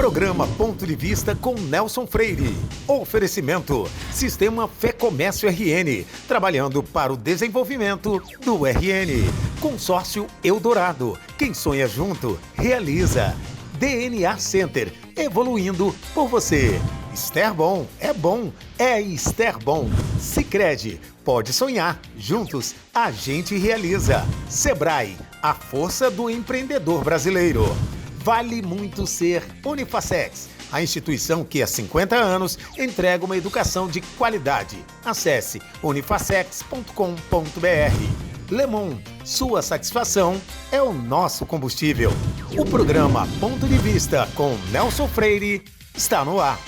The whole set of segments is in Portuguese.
Programa Ponto de Vista com Nelson Freire. Oferecimento: Sistema Fé Comércio RN, trabalhando para o desenvolvimento do RN. Consórcio Eldorado, quem sonha junto, realiza. DNA Center, evoluindo por você. Esterbom, é Esterbom. Sicredi, pode sonhar, juntos a gente realiza. Sebrae, a força do empreendedor brasileiro. Vale muito ser Unifacex, a instituição que há 50 anos entrega uma educação de qualidade. Acesse unifacex.com.br. Lemon, sua satisfação é o nosso combustível. O programa Ponto de Vista com Nelson Freire está no ar.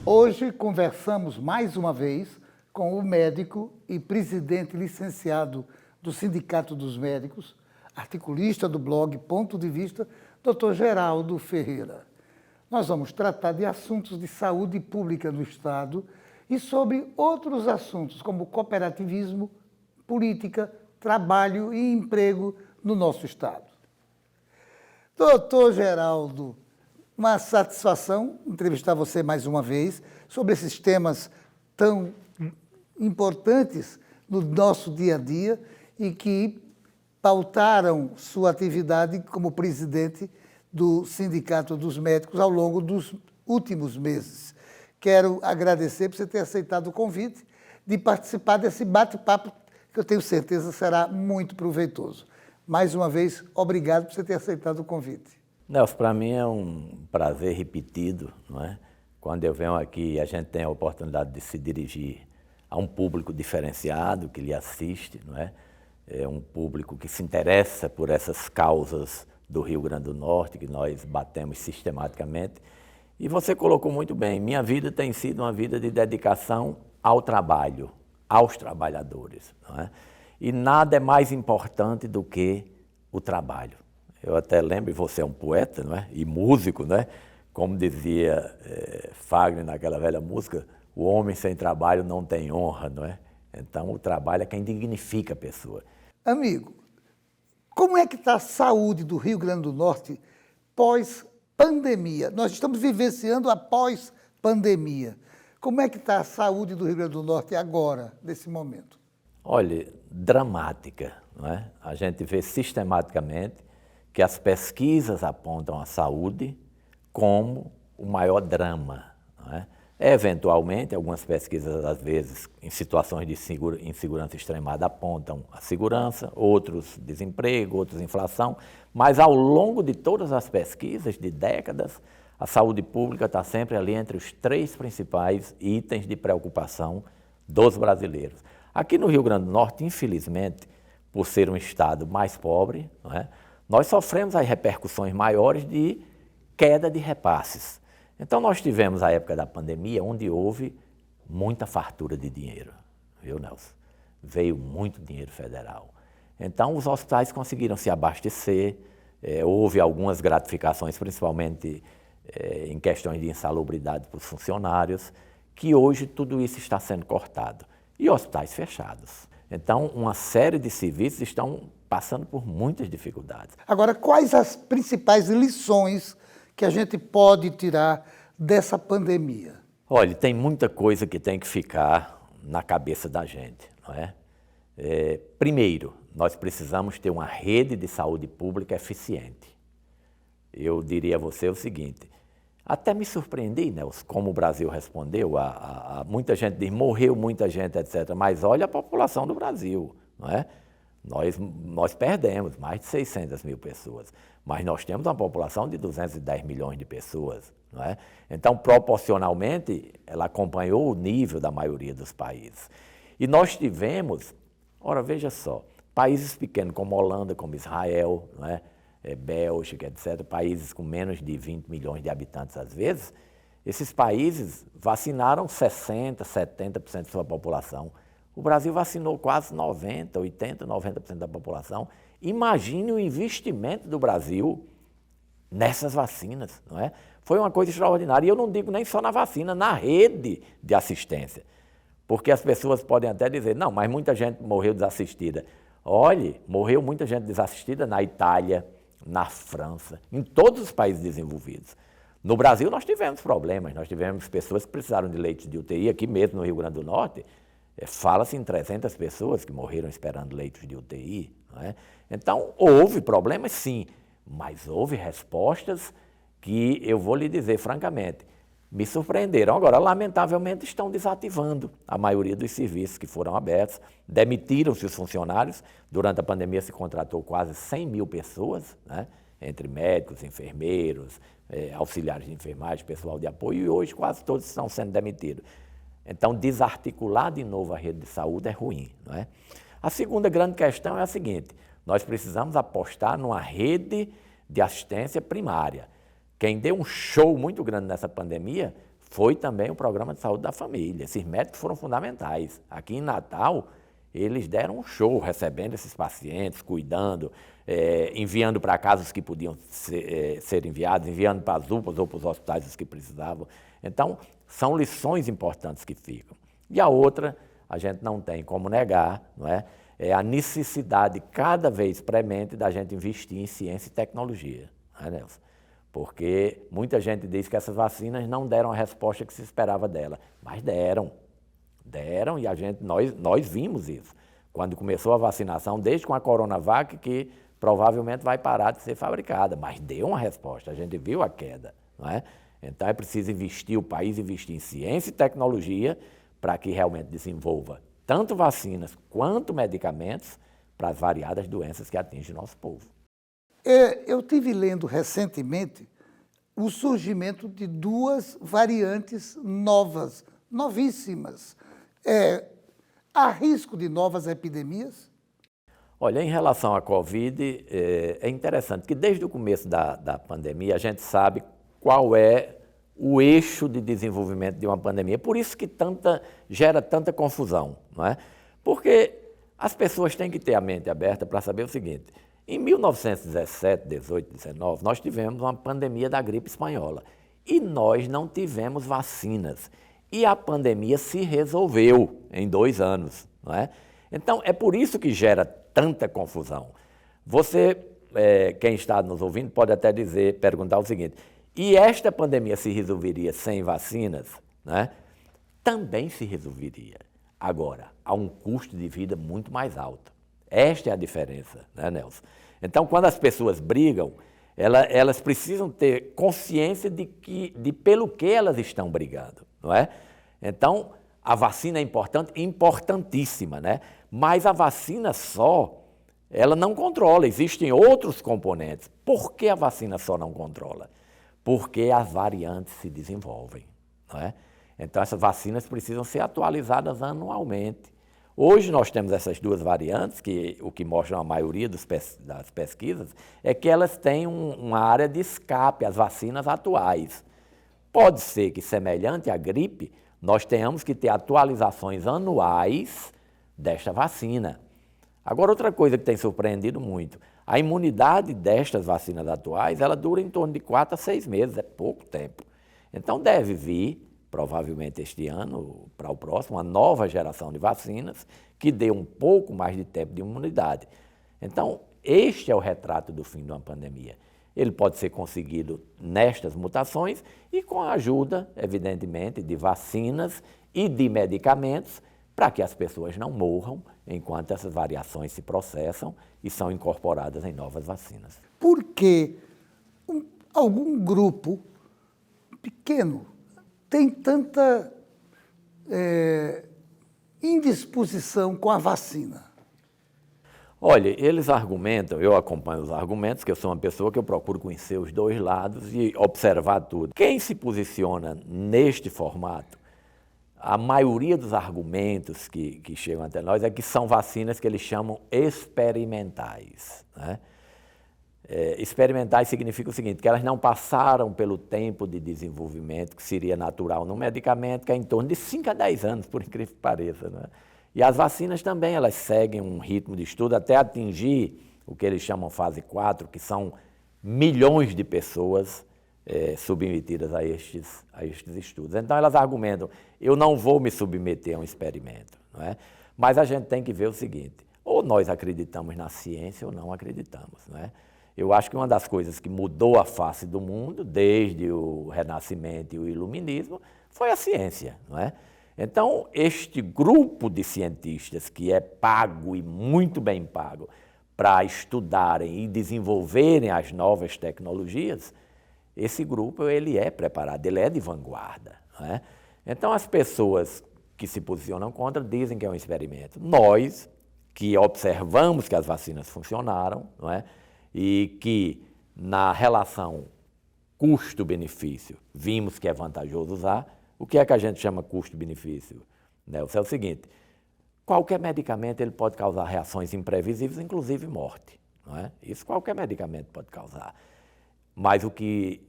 Hoje conversamos mais uma vez com o médico e presidente licenciado do Sindicato dos Médicos, articulista do blog Ponto de Vista, Dr. Geraldo Ferreira. Nós vamos tratar de assuntos de saúde pública no Estado e sobre outros assuntos como cooperativismo, política, trabalho e emprego no nosso Estado. Doutor Geraldo, uma satisfação entrevistar você mais uma vez sobre esses temas tão importantes no nosso dia a dia e que pautaram sua atividade como presidente do Sindicato dos Médicos ao longo dos últimos meses. Quero agradecer por você ter aceitado o convite de participar desse bate-papo que eu tenho certeza será muito proveitoso. Mais uma vez, obrigado por você ter aceitado o convite. Nelson, para mim é um prazer repetido, não é? Quando eu venho aqui, a gente tem a oportunidade de se dirigir a um público diferenciado que lhe assiste, não é? É um público que se interessa por essas causas do Rio Grande do Norte, que nós batemos sistematicamente. E você colocou muito bem, minha vida tem sido uma vida de dedicação ao trabalho, aos trabalhadores, não é? E nada é mais importante do que o trabalho. Eu até lembro, e você é um poeta, não é? E músico, né? Como dizia Fagner naquela velha música, o homem sem trabalho não tem honra, não é? Então, o trabalho é quem dignifica a pessoa. Amigo, como é que está a saúde do Rio Grande do Norte pós-pandemia? Nós estamos vivenciando a pós-pandemia. Como é que está a saúde do Rio Grande do Norte agora, nesse momento? Olha, dramática, não é? A gente vê sistematicamente que as pesquisas apontam a saúde como o maior drama, não é? Eventualmente, algumas pesquisas, às vezes, em situações de insegurança extremada, apontam a segurança, outros desemprego, outros inflação, mas ao longo de todas as pesquisas, de décadas, a saúde pública está sempre ali entre os 3 principais itens de preocupação dos brasileiros. Aqui no Rio Grande do Norte, infelizmente, por ser um estado mais pobre, não é? Nós sofremos as repercussões maiores de queda de repasses. Então, nós tivemos a época da pandemia, onde houve muita fartura de dinheiro, viu, Nelson? Veio muito dinheiro federal. Então, os hospitais conseguiram se abastecer, houve algumas gratificações, principalmente em questões de insalubridade para os funcionários, que hoje tudo isso está sendo cortado. E hospitais fechados. Então, uma série de serviços estão passando por muitas dificuldades. Agora, quais as principais lições que a gente pode tirar dessa pandemia? Olha, tem muita coisa que tem que ficar na cabeça da gente, não é? Primeiro, nós precisamos ter uma rede de saúde pública eficiente. Eu diria a você o seguinte, até me surpreendi, Nelson, como o Brasil respondeu, muita gente diz, morreu muita gente, etc. Mas olha a população do Brasil, não é? Nós perdemos mais de 600 mil pessoas, mas nós temos uma população de 210 milhões de pessoas, não é? Então, proporcionalmente, ela acompanhou o nível da maioria dos países. E nós tivemos, ora, veja só, países pequenos como Holanda, como Israel, não é? Bélgica, etc., países com menos de 20 milhões de habitantes às vezes, esses países vacinaram 60%, 70% de sua população. O Brasil vacinou quase 90%, 80%, 90% da população. Imagine o investimento do Brasil nessas vacinas, não é? Foi uma coisa extraordinária. E eu não digo nem só na vacina, na rede de assistência. Porque as pessoas podem até dizer, não, mas muita gente morreu desassistida. Olhe, morreu muita gente desassistida na Itália, na França, em todos os países desenvolvidos. No Brasil nós tivemos problemas, nós tivemos pessoas que precisaram de leitos de UTI, aqui mesmo no Rio Grande do Norte, fala-se em 300 pessoas que morreram esperando leitos de UTI. Não é? Então, houve problemas sim, mas houve respostas que, eu vou lhe dizer francamente, me surpreenderam. Agora, lamentavelmente, estão desativando a maioria dos serviços que foram abertos, demitiram-se os funcionários, durante a pandemia se contratou quase 100 mil pessoas, né? Entre médicos, enfermeiros, auxiliares de enfermagem, pessoal de apoio, e hoje quase todos estão sendo demitidos. Então, desarticular de novo a rede de saúde é ruim. Não é? A segunda grande questão é a seguinte: nós precisamos apostar numa rede de assistência primária. Quem deu um show muito grande nessa pandemia foi também o Programa de Saúde da Família. Esses médicos foram fundamentais. Aqui em Natal, eles deram um show, recebendo esses pacientes, cuidando, enviando para casa os que podiam ser enviados, enviando para as UPAs ou para os hospitais os que precisavam. Então, são lições importantes que ficam. E a outra, a gente não tem como negar, não é? É a necessidade cada vez premente da gente investir em ciência e tecnologia, não é, Nelson? Porque muita gente diz que essas vacinas não deram a resposta que se esperava dela, mas deram e nós vimos isso. Quando começou a vacinação, desde com a Coronavac, que provavelmente vai parar de ser fabricada, mas deu uma resposta, a gente viu a queda, não é? Então é preciso o país investir em ciência e tecnologia para que realmente desenvolva tanto vacinas quanto medicamentos para as variadas doenças que atingem o nosso povo. Eu estive lendo recentemente o surgimento de duas variantes novas, novíssimas. Há risco de novas epidemias? Olha, em relação à Covid, é interessante que desde o começo da pandemia a gente sabe qual é o eixo de desenvolvimento de uma pandemia. Por isso que gera tanta confusão, não é? Porque as pessoas têm que ter a mente aberta para saber o seguinte: em 1917, 18, 19, nós tivemos uma pandemia da gripe espanhola e nós não tivemos vacinas. E a pandemia se resolveu em 2 anos, não é? Então, é por isso que gera tanta confusão. Você, quem está nos ouvindo, pode até perguntar o seguinte: e esta pandemia se resolveria sem vacinas? Né? Também se resolveria. Agora, a um custo de vida muito mais alto. Esta é a diferença, né, Nelson? Então, quando as pessoas brigam, elas precisam ter consciência de pelo que elas estão brigando, não é? Então, a vacina é importante, importantíssima, né? Mas a vacina só, ela não controla, existem outros componentes. Por que a vacina só não controla? Porque as variantes se desenvolvem, não é? Então, essas vacinas precisam ser atualizadas anualmente. Hoje nós temos essas duas variantes, que o que mostram a maioria das pesquisas é que elas têm uma área de escape às vacinas atuais. Pode ser que, semelhante à gripe, nós tenhamos que ter atualizações anuais desta vacina. Agora, outra coisa que tem surpreendido muito, a imunidade destas vacinas atuais, ela dura em torno de 4 a 6 meses, é pouco tempo. Então, deve vir, provavelmente este ano, para o próximo, uma nova geração de vacinas que dê um pouco mais de tempo de imunidade. Então, este é o retrato do fim de uma pandemia. Ele pode ser conseguido nestas mutações e com a ajuda, evidentemente, de vacinas e de medicamentos para que as pessoas não morram enquanto essas variações se processam e são incorporadas em novas vacinas. Por que algum grupo pequeno tem tanta indisposição com a vacina? Olha, eles argumentam, eu acompanho os argumentos, que eu sou uma pessoa que eu procuro conhecer os dois lados e observar tudo. Quem se posiciona neste formato, a maioria dos argumentos que chegam até nós é que são vacinas que eles chamam experimentais, né? Experimentais significa o seguinte, que elas não passaram pelo tempo de desenvolvimento que seria natural no medicamento, que é em torno de 5 a 10 anos, por incrível que pareça, né? E as vacinas também, elas seguem um ritmo de estudo até atingir o que eles chamam fase 4, que são milhões de pessoas submetidas a estes estudos. Então, elas argumentam, eu não vou me submeter a um experimento, não é? Mas a gente tem que ver o seguinte, ou nós acreditamos na ciência ou não acreditamos, não é? Eu acho que uma das coisas que mudou a face do mundo, desde o Renascimento e o Iluminismo, foi a ciência, não é? Então, este grupo de cientistas que é pago e muito bem pago para estudarem e desenvolverem as novas tecnologias, esse grupo ele é preparado, ele é de vanguarda, não é? Então, as pessoas que se posicionam contra dizem que é um experimento. Nós, que observamos que as vacinas funcionaram, não é? E que na relação custo-benefício vimos que é vantajoso usar, o que é que a gente chama custo-benefício, Nelson? É o seguinte, qualquer medicamento ele pode causar reações imprevisíveis, inclusive morte, não é? Isso qualquer medicamento pode causar. Mas o que,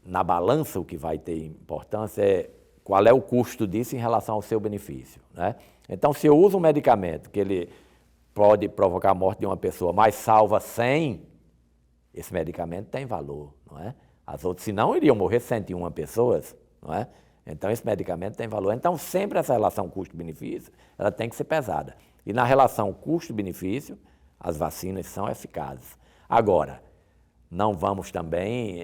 na balança, o que vai ter importância é qual é o custo disso em relação ao seu benefício, né? Então, se eu uso um medicamento que ele pode provocar a morte de uma pessoa, mas salva 100, esse medicamento tem valor, não é? As outras, senão, iriam morrer 101 pessoas, não é? Então, esse medicamento tem valor. Então, sempre essa relação custo-benefício, ela tem que ser pesada. E na relação custo-benefício, as vacinas são eficazes. Agora, não vamos também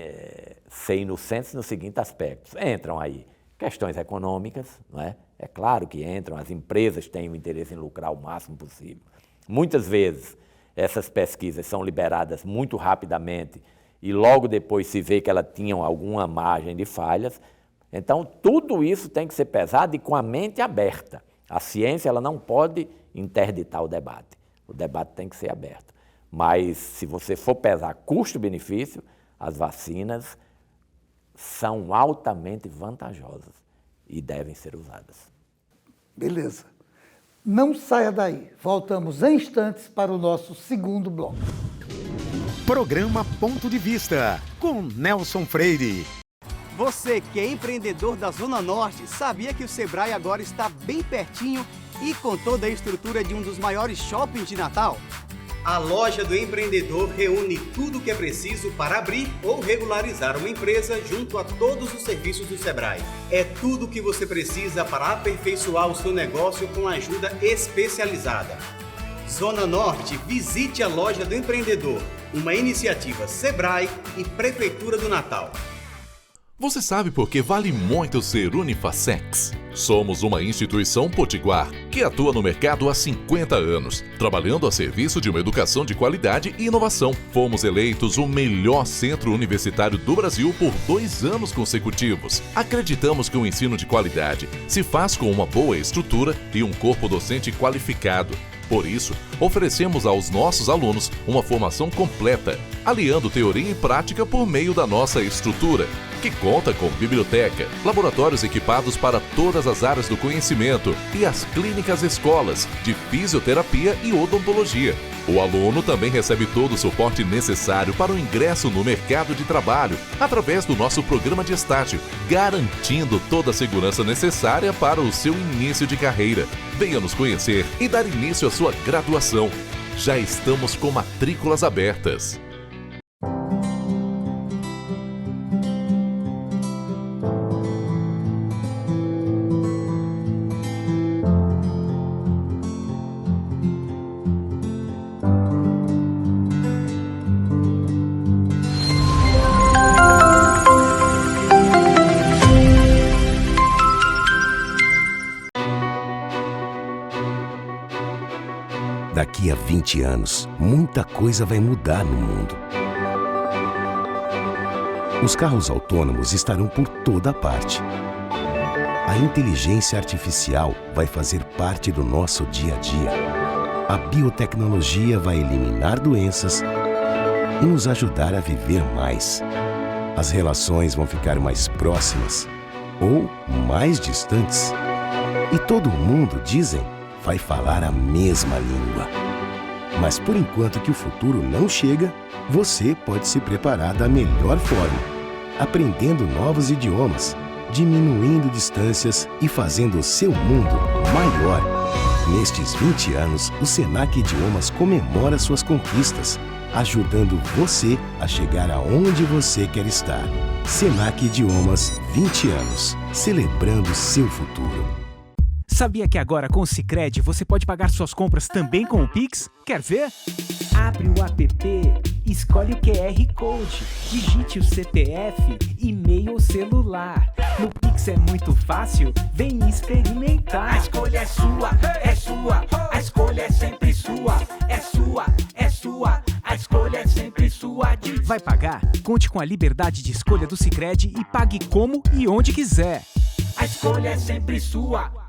ser inocentes no seguinte aspecto. Entram aí questões econômicas, não é? É claro que entram, as empresas têm o interesse em lucrar o máximo possível. Muitas vezes, essas pesquisas são liberadas muito rapidamente e logo depois se vê que elas tinham alguma margem de falhas. Então, tudo isso tem que ser pesado e com a mente aberta. A ciência ela não pode interditar o debate. O debate tem que ser aberto. Mas, se você for pesar custo-benefício, as vacinas são altamente vantajosas e devem ser usadas. Beleza. Não saia daí. Voltamos em instantes para o nosso segundo bloco. Programa Ponto de Vista, com Nelson Freire. Você que é empreendedor da Zona Norte, sabia que o Sebrae agora está bem pertinho e com toda a estrutura de um dos maiores shoppings de Natal? A loja do empreendedor reúne tudo o que é preciso para abrir ou regularizar uma empresa junto a todos os serviços do Sebrae. É tudo o que você precisa para aperfeiçoar o seu negócio com ajuda especializada. Zona Norte, visite a loja do empreendedor, uma iniciativa Sebrae e Prefeitura do Natal. Você sabe por que vale muito ser Unifacex? Somos uma instituição potiguar que atua no mercado há 50 anos, trabalhando a serviço de uma educação de qualidade e inovação. Fomos eleitos o melhor centro universitário do Brasil por 2 anos consecutivos. Acreditamos que o ensino de qualidade se faz com uma boa estrutura e um corpo docente qualificado. Por isso, oferecemos aos nossos alunos uma formação completa, aliando teoria e prática por meio da nossa estrutura, que conta com biblioteca, laboratórios equipados para todas as áreas do conhecimento e as clínicas escolas de fisioterapia e odontologia. O aluno também recebe todo o suporte necessário para o ingresso no mercado de trabalho, através do nosso programa de estágio, garantindo toda a segurança necessária para o seu início de carreira. Venha nos conhecer e dar início à sua graduação. Já estamos com matrículas abertas. Daqui a 20 anos, muita coisa vai mudar no mundo. Os carros autônomos estarão por toda parte. A inteligência artificial vai fazer parte do nosso dia a dia. A biotecnologia vai eliminar doenças e nos ajudar a viver mais. As relações vão ficar mais próximas ou mais distantes. E todo mundo, dizem, vai falar a mesma língua. Mas por enquanto que o futuro não chega, você pode se preparar da melhor forma, aprendendo novos idiomas, diminuindo distâncias e fazendo o seu mundo maior. Nestes 20 anos, o Senac Idiomas comemora suas conquistas, ajudando você a chegar aonde você quer estar. Senac Idiomas, 20 anos, celebrando seu futuro. Sabia que agora com o Sicredi você pode pagar suas compras também com o Pix? Quer ver? Abre o app e escolhe o QR Code, digite o CPF, e-mail ou celular. No Pix é muito fácil, vem experimentar. A escolha é sua, a escolha é sempre sua, é sua, a escolha é sempre sua. Vai pagar? Conte com a liberdade de escolha do Sicredi e pague como e onde quiser. A escolha é sempre sua.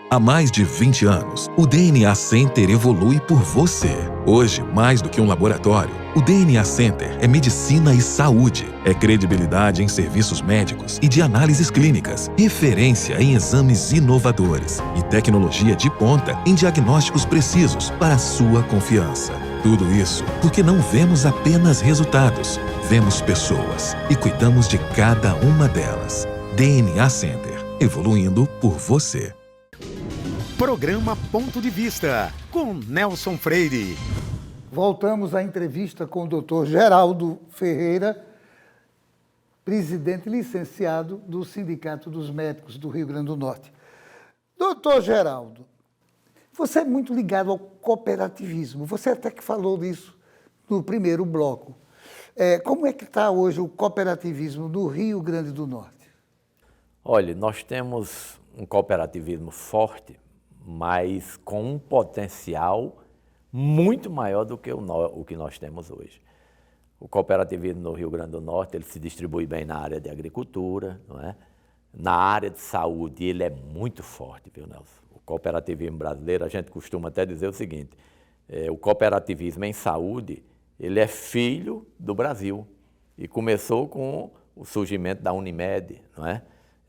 Há mais de 20 anos, o DNA Center evolui por você. Hoje, mais do que um laboratório, o DNA Center é medicina e saúde. É credibilidade em serviços médicos e de análises clínicas, referência em exames inovadores e tecnologia de ponta em diagnósticos precisos para a sua confiança. Tudo isso porque não vemos apenas resultados, vemos pessoas e cuidamos de cada uma delas. DNA Center, evoluindo por você. Programa Ponto de Vista, com Nelson Freire. Voltamos à entrevista com o Dr. Geraldo Ferreira, presidente licenciado do Sindicato dos Médicos do Rio Grande do Norte. Doutor Geraldo, você é muito ligado ao cooperativismo. Você até que falou disso no primeiro bloco. Como é que está hoje o cooperativismo no Rio Grande do Norte? Olha, nós temos um cooperativismo forte, mas com um potencial muito maior do que o que nós temos hoje. O cooperativismo no Rio Grande do Norte, ele se distribui bem na área de agricultura, não é? Na área de saúde, ele é muito forte, viu, Nelson? O cooperativismo brasileiro, a gente costuma até dizer o seguinte, o cooperativismo em saúde, ele é filho do Brasil e começou com o surgimento da Unimed, não é?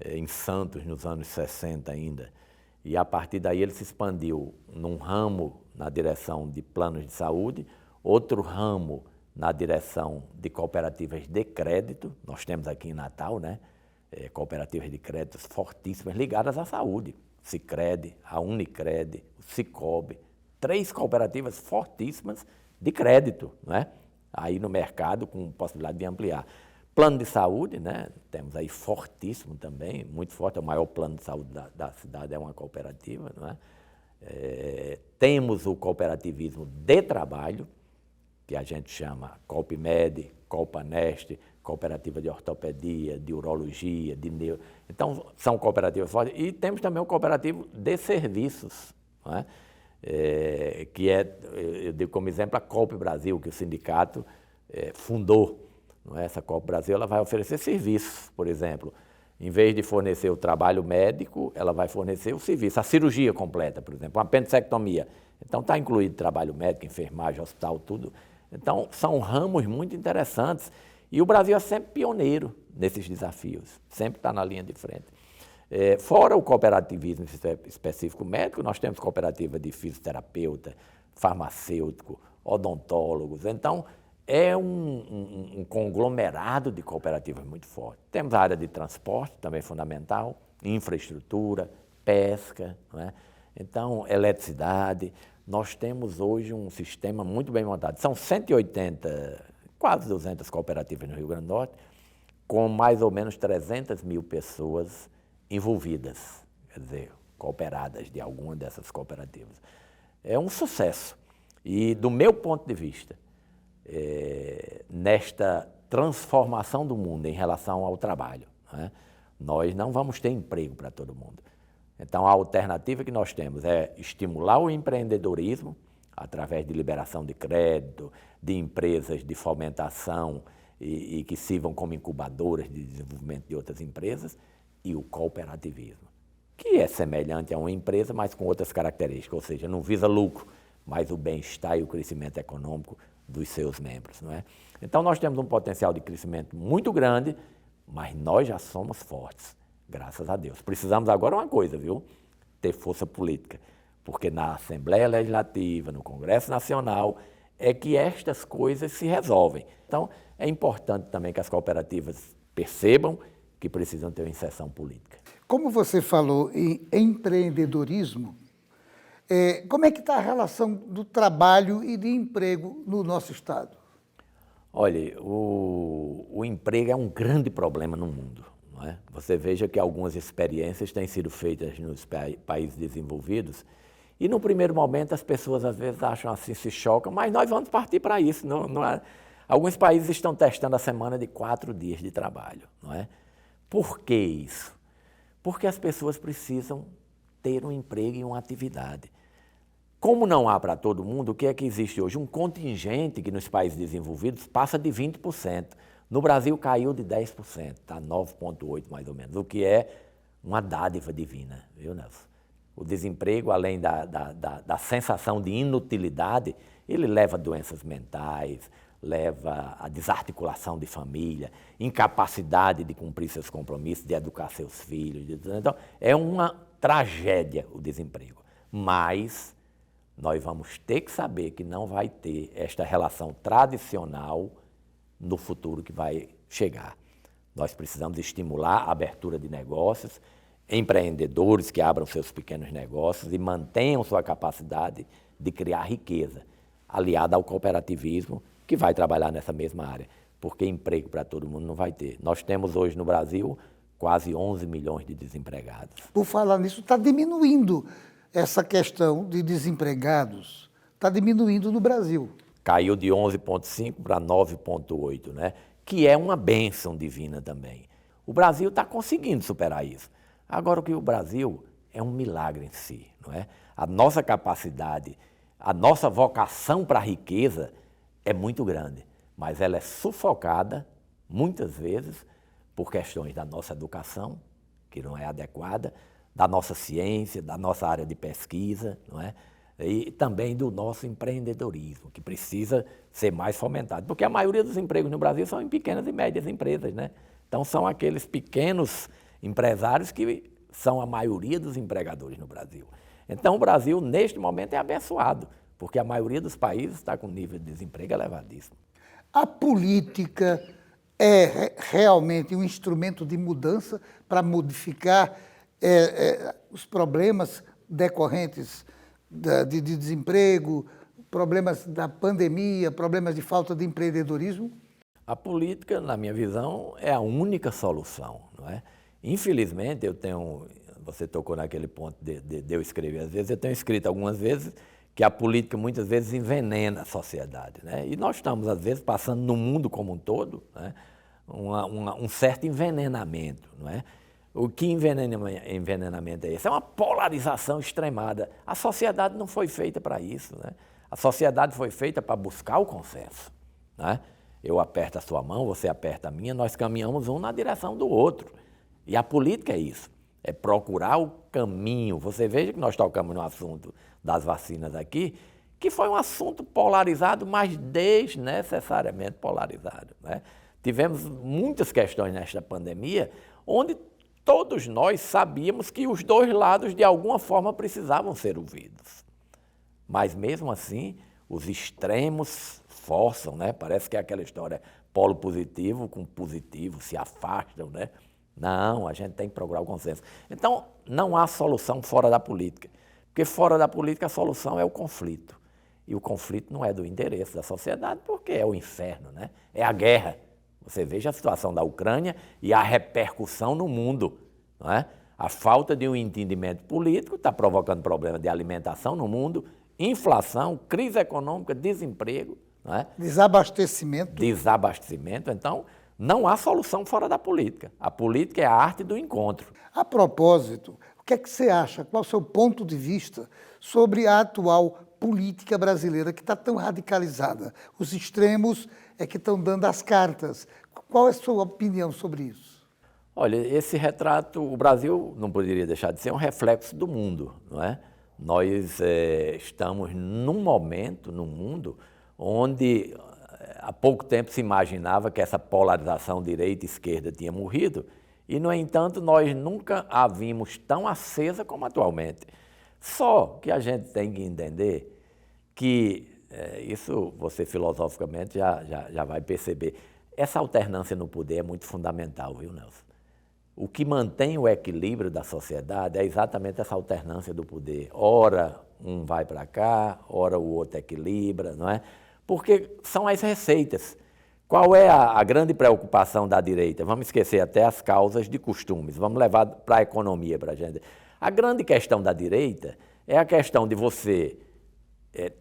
Em Santos, nos anos 60 ainda. E a partir daí ele se expandiu num ramo na direção de planos de saúde, outro ramo na direção de cooperativas de crédito. Nós temos aqui em Natal, né, cooperativas de créditos fortíssimas ligadas à saúde. Sicredi, a Unicred, o Sicob, 3 cooperativas fortíssimas de crédito, né, aí no mercado com possibilidade de ampliar. Plano de saúde, né? Temos aí fortíssimo também, muito forte, é o maior plano de saúde da cidade, é uma cooperativa. Não é? Temos o cooperativismo de trabalho, que a gente chama Coopmed, Copaneste, cooperativa de ortopedia, de urologia, de neuro. Então, são cooperativas fortes. E temos também o cooperativo de serviços, não é? Que eu digo como exemplo, a Coop Brasil, que o sindicato fundou. Essa Coop Brasil ela vai oferecer serviços, por exemplo. Em vez de fornecer o trabalho médico, ela vai fornecer o serviço, a cirurgia completa, por exemplo, uma apendicectomia. Então, está incluído trabalho médico, enfermagem, hospital, tudo. Então, são ramos muito interessantes. E o Brasil é sempre pioneiro nesses desafios, sempre está na linha de frente. Fora o cooperativismo específico médico, nós temos cooperativa de fisioterapeuta, farmacêutico, odontólogos. Então, é um conglomerado de cooperativas muito forte. Temos a área de transporte, também fundamental, infraestrutura, pesca, não é? Então, eletricidade. Nós temos hoje um sistema muito bem montado. São 180, quase 200 cooperativas no Rio Grande do Norte, com mais ou menos 300 mil pessoas envolvidas, quer dizer, cooperadas de alguma dessas cooperativas. É um sucesso. E, do meu ponto de vista, nesta transformação do mundo em relação ao trabalho, né? Nós não vamos ter emprego para todo mundo. Então, a alternativa que nós temos é estimular o empreendedorismo através de liberação de crédito, de empresas de fomentação e que sirvam como incubadoras de desenvolvimento de outras empresas, e o cooperativismo, que é semelhante a uma empresa, mas com outras características, ou seja, não visa lucro, mas o bem-estar e o crescimento econômico dos seus membros, não é? Então, nós temos um potencial de crescimento muito grande, mas nós já somos fortes, graças a Deus. Precisamos agora uma coisa, viu? Ter força política, porque na Assembleia Legislativa, no Congresso Nacional, é que estas coisas se resolvem. Então, é importante também que as cooperativas percebam que precisam ter uma inserção política. Como você falou em empreendedorismo, como é que está a relação do trabalho e de emprego no nosso Estado? Olha, o emprego é um grande problema no mundo, não é? Você veja que algumas experiências têm sido feitas nos países desenvolvidos e, no primeiro momento, as pessoas às vezes acham assim, se chocam, mas nós vamos partir para isso. Alguns países estão testando a semana de 4 dias de trabalho, não é? Por que isso? Porque as pessoas precisam ter um emprego e uma atividade. Como não há para todo mundo, o que é que existe hoje? Um contingente que nos países desenvolvidos passa de 20%. No Brasil caiu de 10%, está 9,8% mais ou menos, o que é uma dádiva divina, viu, Nelson? O desemprego, além da sensação de inutilidade, ele leva a doenças mentais, leva a desarticulação de família, incapacidade de cumprir seus compromissos, de educar seus filhos. Então, é uma tragédia o desemprego. Mas nós vamos ter que saber que não vai ter esta relação tradicional no futuro que vai chegar. Nós precisamos estimular a abertura de negócios, empreendedores que abram seus pequenos negócios e mantenham sua capacidade de criar riqueza, aliada ao cooperativismo, que vai trabalhar nessa mesma área, porque emprego para todo mundo não vai ter. Nós temos hoje no Brasil quase 11 milhões de desempregados. Por falar nisso, está diminuindo essa questão de desempregados, está diminuindo no Brasil. Caiu de 11,5 para 9,8, né? Que é uma bênção divina também. O Brasil está conseguindo superar isso. Agora, o que o Brasil é um milagre em si, não é? A nossa capacidade, a nossa vocação para a riqueza é muito grande, mas ela é sufocada, muitas vezes, por questões da nossa educação, que não é adequada, da nossa ciência, da nossa área de pesquisa, não é? E também do nosso empreendedorismo, que precisa ser mais fomentado, porque a maioria dos empregos no Brasil são em pequenas e médias empresas, né? Então são aqueles pequenos empresários que são a maioria dos empregadores no Brasil. Então o Brasil, neste momento, é abençoado, porque a maioria dos países está com nível de desemprego elevadíssimo. A política é realmente um instrumento de mudança para modificar os problemas decorrentes de desemprego, problemas da pandemia, problemas de falta de empreendedorismo? A política, na minha visão, é a única solução, não é? Infelizmente, você tocou naquele ponto de eu escrever às vezes, eu tenho escrito algumas vezes que a política muitas vezes envenena a sociedade, né? E nós estamos, às vezes, passando no mundo como um todo, né, um certo envenenamento, não é? O que envenenamento é esse? É uma polarização extremada. A sociedade não foi feita para isso, né? A sociedade foi feita para buscar o consenso, né? Eu aperto a sua mão, você aperta a minha, nós caminhamos um na direção do outro. E a política é isso, é procurar o caminho. Você veja que nós tocamos no assunto das vacinas aqui, que foi um assunto polarizado, mas desnecessariamente polarizado, né? Tivemos muitas questões nesta pandemia, onde todos nós sabíamos que os dois lados, de alguma forma, precisavam ser ouvidos. Mas, mesmo assim, os extremos forçam, né? Parece que é aquela história, polo positivo com positivo se afastam, né? Não, a gente tem que procurar o consenso. Então, não há solução fora da política, porque fora da política a solução é o conflito. E o conflito não é do interesse da sociedade, porque é o inferno, né? É a guerra. Você veja a situação da Ucrânia e a repercussão no mundo, não é? A falta de um entendimento político está provocando problemas de alimentação no mundo, inflação, crise econômica, desemprego, não é? Desabastecimento. Desabastecimento. Então, não há solução fora da política. A política é a arte do encontro. A propósito, o que é que você acha? Qual é o seu ponto de vista sobre a atual política brasileira que está tão radicalizada? Os extremos é que estão dando as cartas. Qual é a sua opinião sobre isso? Olha, esse retrato, o Brasil não poderia deixar de ser um reflexo do mundo, não é? Nós estamos num momento no mundo onde há pouco tempo se imaginava que essa polarização direita e esquerda tinha morrido e, no entanto, nós nunca a vimos tão acesa como atualmente. Só que a gente tem que entender que, isso você filosoficamente já vai perceber, essa alternância no poder é muito fundamental, viu, Nelson? O que mantém o equilíbrio da sociedade é exatamente essa alternância do poder. Ora um vai para cá, ora o outro equilibra, não é? Porque são as receitas. Qual é a grande preocupação da direita? Vamos esquecer até as causas de costumes, vamos levar para a economia para a gente. A grande questão da direita é a questão de você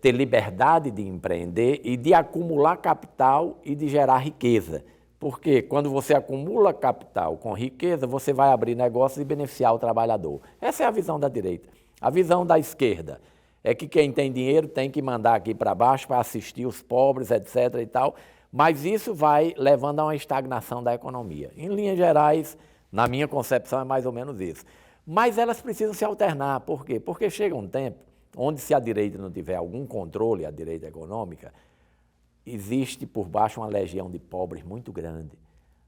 ter liberdade de empreender e de acumular capital e de gerar riqueza. Porque quando você acumula capital com riqueza, você vai abrir negócios e beneficiar o trabalhador. Essa é a visão da direita. A visão da esquerda é que quem tem dinheiro tem que mandar aqui para baixo para assistir os pobres, etc. e tal, mas isso vai levando a uma estagnação da economia. Em linhas gerais, na minha concepção, é mais ou menos isso. Mas elas precisam se alternar. Por quê? Porque chega um tempo onde, se a direita não tiver algum controle, a direita econômica, existe por baixo uma legião de pobres muito grande.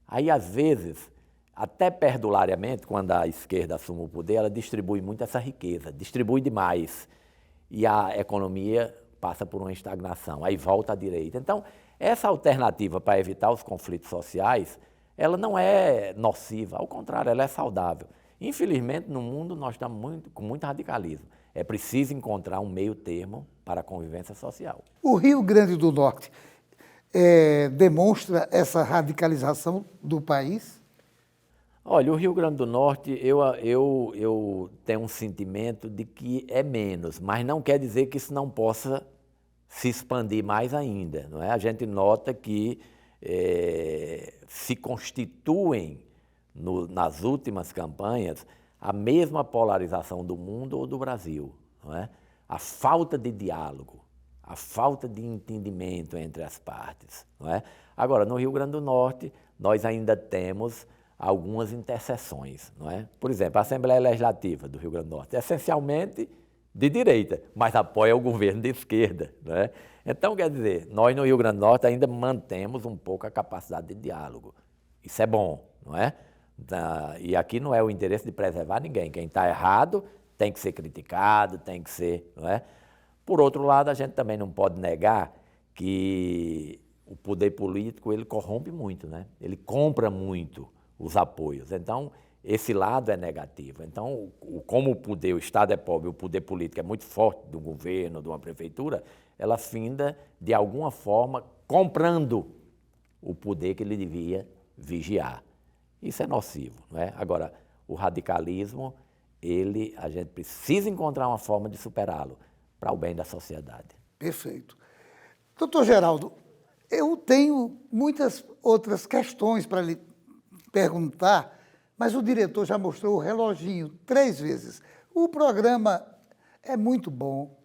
Aí, às vezes, até perdulariamente, quando a esquerda assume o poder, ela distribui muito essa riqueza, distribui demais. E a economia passa por uma estagnação, aí volta à direita. Então, essa alternativa para evitar os conflitos sociais, ela não é nociva, ao contrário, ela é saudável. Infelizmente, no mundo, nós estamos com muito radicalismo. É preciso encontrar um meio termo para a convivência social. O Rio Grande do Norte demonstra essa radicalização do país? Olha, o Rio Grande do Norte, eu tenho um sentimento de que é menos, mas não quer dizer que isso não possa se expandir mais ainda, não é? A gente nota que se constituem nas últimas campanhas a mesma polarização do mundo ou do Brasil, não é? A falta de diálogo, a falta de entendimento entre as partes, não é? Agora, no Rio Grande do Norte, nós ainda temos algumas interseções, não é? Por exemplo, a Assembleia Legislativa do Rio Grande do Norte é essencialmente de direita, mas apoia o governo de esquerda, não é? Então, quer dizer, nós no Rio Grande do Norte ainda mantemos um pouco a capacidade de diálogo. Isso é bom, não é? E aqui não é o interesse de preservar ninguém. Quem está errado tem que ser criticado, tem que ser, não é? Por outro lado, a gente também não pode negar que o poder político, ele corrompe muito, né? Ele compra muito os apoios. Então, esse lado é negativo. Então, como o Estado é pobre, o poder político é muito forte do governo, de uma prefeitura, ela finda, de alguma forma, comprando o poder que ele devia vigiar. Isso é nocivo, não é? Agora, o radicalismo, a gente precisa encontrar uma forma de superá-lo para o bem da sociedade. Perfeito. Doutor Geraldo, eu tenho muitas outras questões para lhe perguntar, mas o diretor já mostrou o reloginho 3 vezes. O programa é muito bom,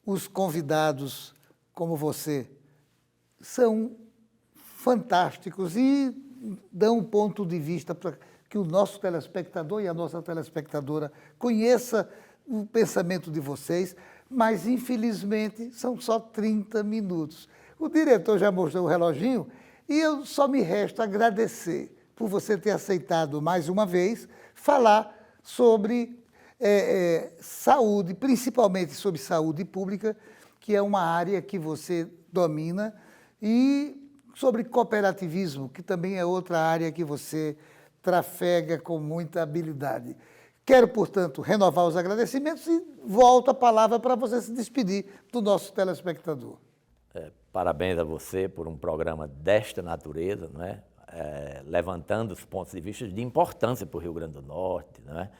os convidados, como você, são fantásticos e dão um ponto de vista para que o nosso telespectador e a nossa telespectadora conheça o pensamento de vocês, mas, infelizmente, são só 30 minutos. O diretor já mostrou o reloginho e eu só me resta agradecer por você ter aceitado, mais uma vez, falar sobre saúde, principalmente sobre saúde pública, que é uma área que você domina, e sobre cooperativismo, que também é outra área que você trafega com muita habilidade. Quero, portanto, renovar os agradecimentos e volto a palavra para você se despedir do nosso telespectador. Parabéns a você por um programa desta natureza, não é? Levantando os pontos de vista de importância para o Rio Grande do Norte, não é?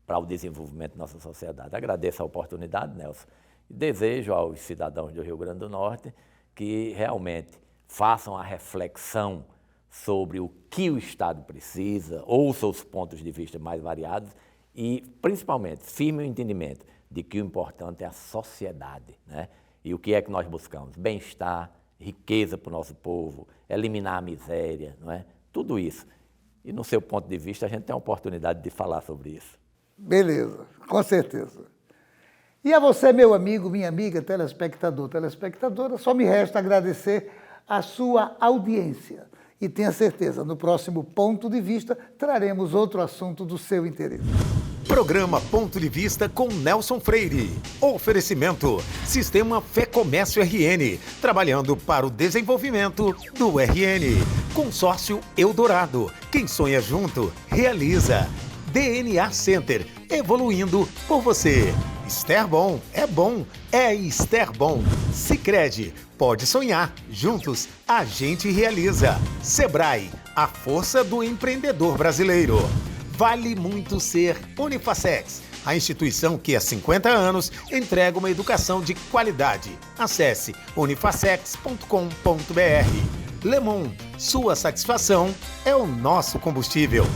Para o desenvolvimento da nossa sociedade. Agradeço a oportunidade, Nelson, e desejo aos cidadãos do Rio Grande do Norte que realmente façam a reflexão sobre o que o Estado precisa, ouçam os pontos de vista mais variados e, principalmente, firme o entendimento de que o importante é a sociedade, né? E o que é que nós buscamos? Bem-estar, riqueza para o nosso povo, eliminar a miséria, não é? Tudo isso. E, no seu ponto de vista, a gente tem a oportunidade de falar sobre isso. Beleza, com certeza. E a você, meu amigo, minha amiga, telespectador, telespectadora, só me resta agradecer a sua audiência. E tenha certeza, no próximo Ponto de Vista, traremos outro assunto do seu interesse. Programa Ponto de Vista com Nelson Freire. Oferecimento: Sistema Fé Comércio RN, trabalhando para o desenvolvimento do RN. Consórcio Eldorado, quem sonha junto, realiza. DNA Center, evoluindo por você. Esterbom é bom, é Esterbom. Sicredi, pode sonhar, juntos a gente realiza. Sebrae, a força do empreendedor brasileiro. Vale muito ser Unifacex. a instituição que há 50 anos entrega uma educação de qualidade. Acesse unifacex.com.br. Lemon, sua satisfação é o nosso combustível.